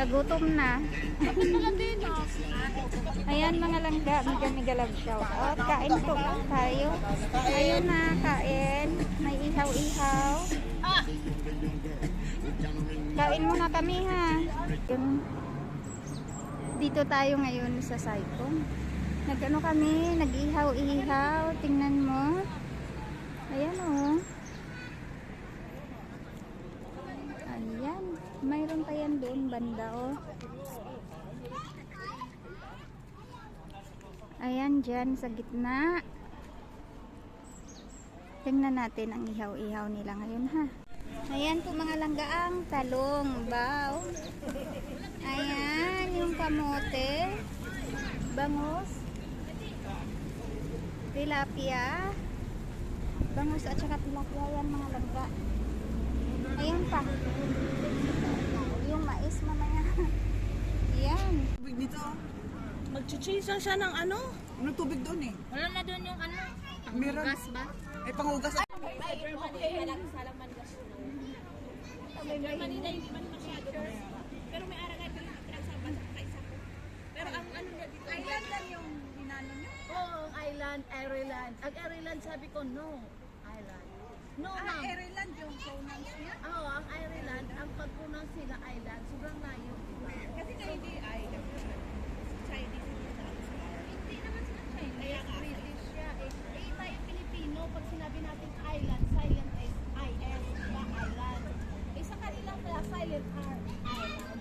Nagutom na. Ayan mga langga, mega love shout out. Kain po tayo. Ayun na, kain. May ihaw-ihaw. Kain muna kami ha. Dito tayo ngayon sa Saikong. Nag-ano kami, nag-ihaw-ihaw. Tingnan mo. Ayan oh. Ayan. Mayroon pa yan doon banda oh. Ayan dyan sa gitna. Tingnan natin ang ihaw-ihaw nila ngayon ha. Ayan po mga langgaang talong, baw. Ayan yung kamote, bangus, tilapia, bangus at saka tilapia yan mga langga. Ayan pa. Yung mais mamaya. Ayan. Tubig dito. Magchichisa siya ng ano? Ano tubig doon eh? Wala na doon yung ano? Meron. Gas ba? Ay, panghugas. Manila hindi man masyado. Pero may aragay pinagsasabat sa isa ko. Pero ang ano niya dito. Island lang yung hinano niya? Oo, island, Ireland. Ang Ireland sabi ko no. Island. No, ma'am. Ireland yung pronouns niya? Oo, ang Ireland, ang pag-pronounce sila island, sobrang layo. Kasi nga hindi island. Chinese. Hindi naman sila Chinese. Kaya British siya. Tayo Pilipino, pag sinabi natin island, silent is I-S, diba? Island. Sa kanila kaya silent R, island.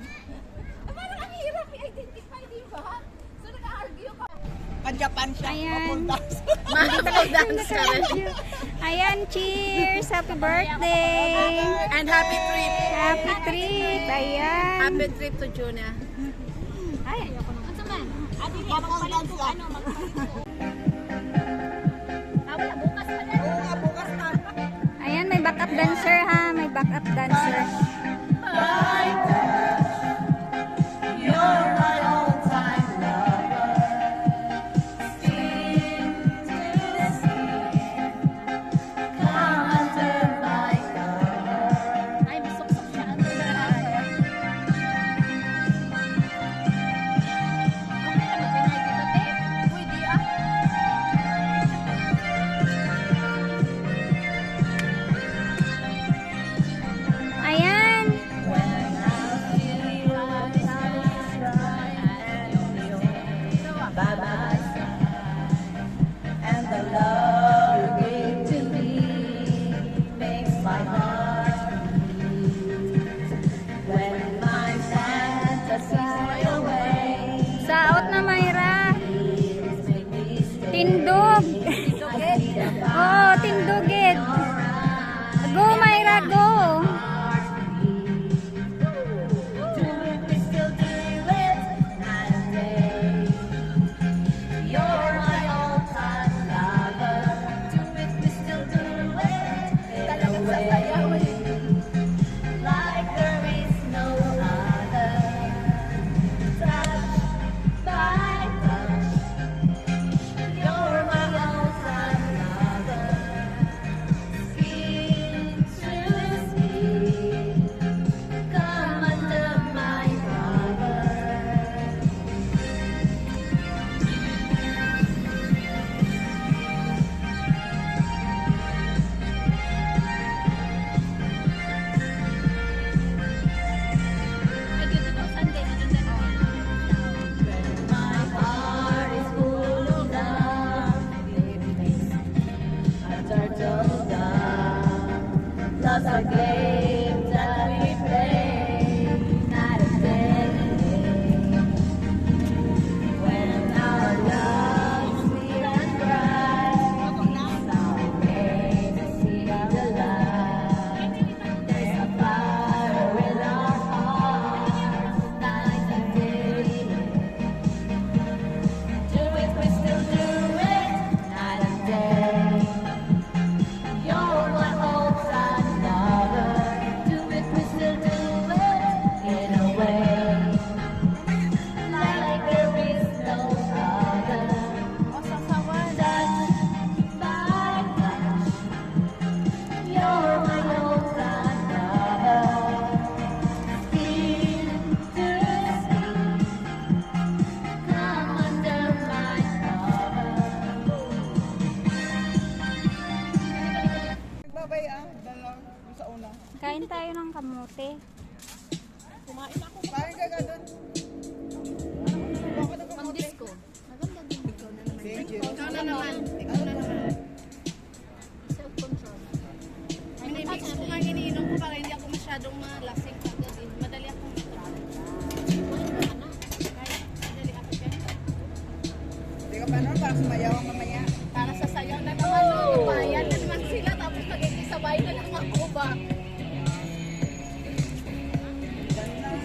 Parang ang hirap i-identify, diba? So nag-argue ka. Pan-Japan siya. Ayan. Dance ka Ayan, cheers! Happy birthday! And happy trip. Happy trip! Ayan! Happy trip to Juna. Ay, ayoko naman. Ano man? Adi niya, magpalit ko ano, magpalit ko. Wala, bukas pa yan. Oo nga, bukas na. Ayan, may backup dancer ha. May backup dancer. Ay, masuksok siya. Ano na? Okay lang, magpinay dito, te. Pwede ah. Ayan! sa una. Kain tayo ng kamote. Kumain ako. Kain ka doon. Ako na Pang kamote. disco. Maganda din. Ikaw na naman. Thank you. Ikaw na naman. Ikaw na naman. Self-control. Minimix ko nga iniinom ko para hindi ako masyadong malasing agad. Madali akong matravel. Madali ako dyan. Hindi ka pa naman para sumayaw ang mamaya. Para sa sayaw na naman, no? Bayan na naman sila, tapos nag-isabay na lang ako ba?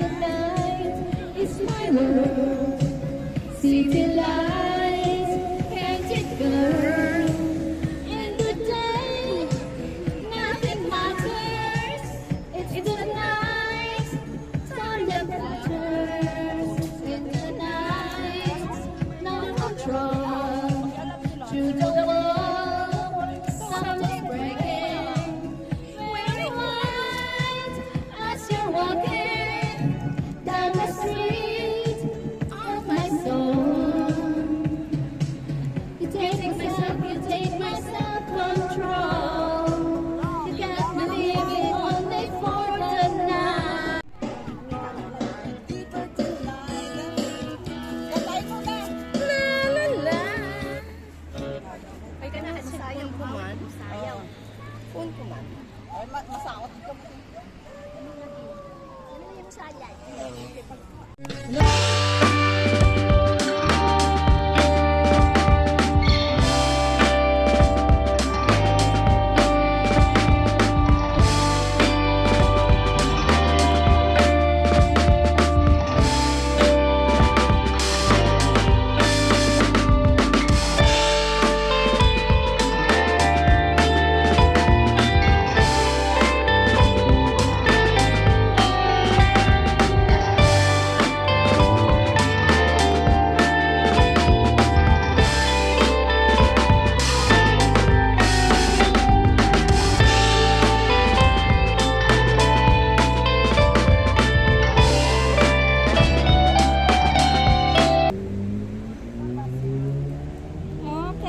Tonight is my world. City lights, painted girl. In the day, nothing matters. It's the night, sun that matters. In the night, no control. Through the wall, something's breaking. Wearing white as you're walking down the street of my soul. You take my self-control. You got me living only for the night. Katay mo na. La la la. Ay ka na, sayaw ko man. Sayaw. Phone ko man. Ay, masakot ka mo. Ano yung sayay?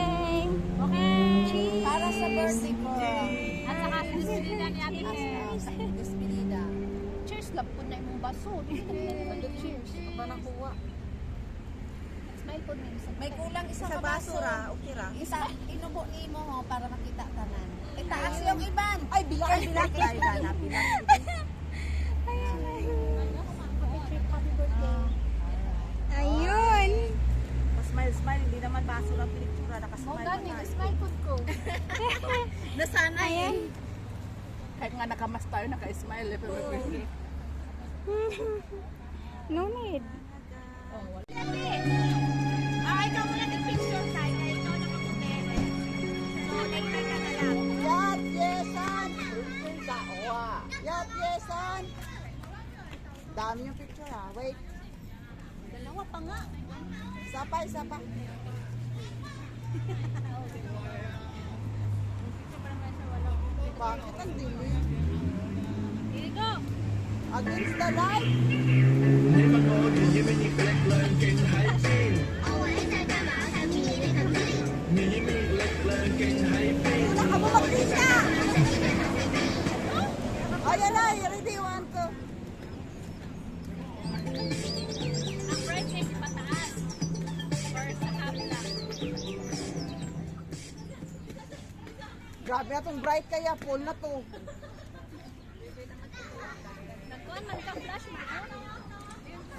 Okay. Para sa birthday ko. At saka sa despedida ni Ate Nels. Despedida. Cheers lang po na imong baso. Cheers. Ba nakuha. Smile po niyo. May kulang isa sa basura. Okay ra. Isa, inubo ni mo ho para makita tanan. Itaas yung iban. Ay, bilang. Ay, bilang. Ayun. Smile, hindi naman basura ang piniktura. Mo Nakasmile gani, pa tayo. smile po ko. Nasana Ayan. Kahit nga nakamas tayo, naka-smile. Pero No need. Ay, ikaw muna nag-picture tayo. Ikaw na kaputi. So, nag-try ka na lang. Yat, yesan! Yat, yesan! Dami yung picture ha. Wait. Dalawa pa nga. Isa pa. Bakit ang dilim? Here you go. Against the light. Wala ka mo magpisa! Ayan na, ready one ko. Ang bright is pataas. Or sa kabila. Grabe na tong bright kaya, full na to. Nagkuhan man ka flash mo.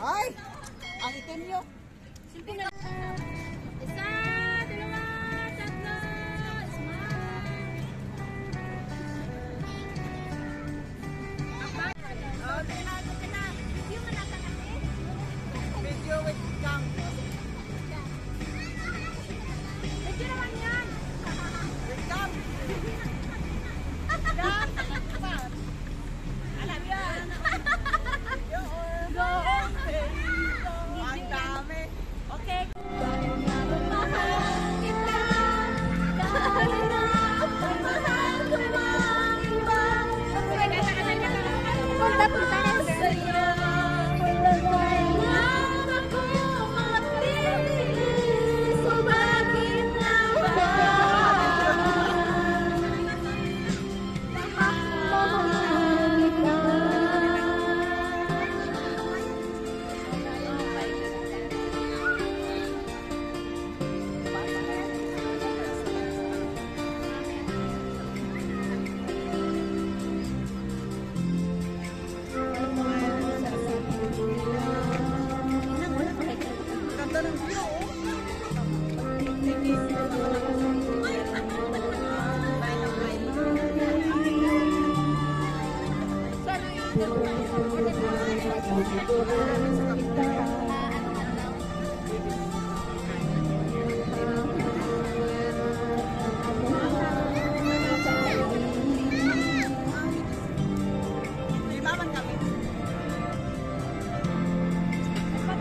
Ay! Ang itim nyo. Simple na. Isa, dalawa, tatlo. Smile. Okay na. Video mo na natin. Video with gang. Video naman yan. With gang. Alam yan. Ang dami. Okay,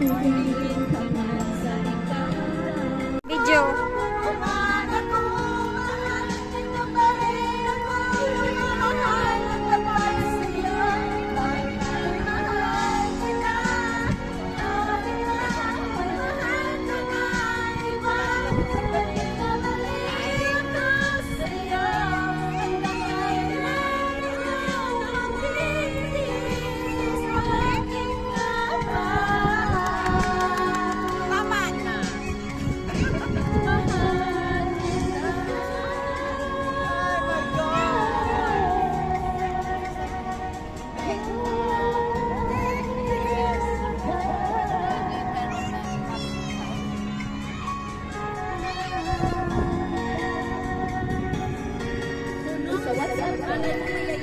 Titingin ka man sa ikaw. Video. Tama na.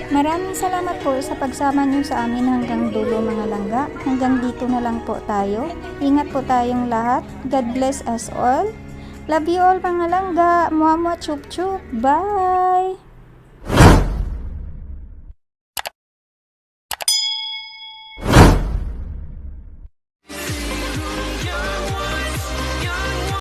Maraming salamat po sa pagsama niyo sa amin hanggang dulo mga langga. Hanggang dito na lang po tayo. Ingat po tayong lahat. God bless us all. Love you all mga langga. Muamua chup chup. Bye!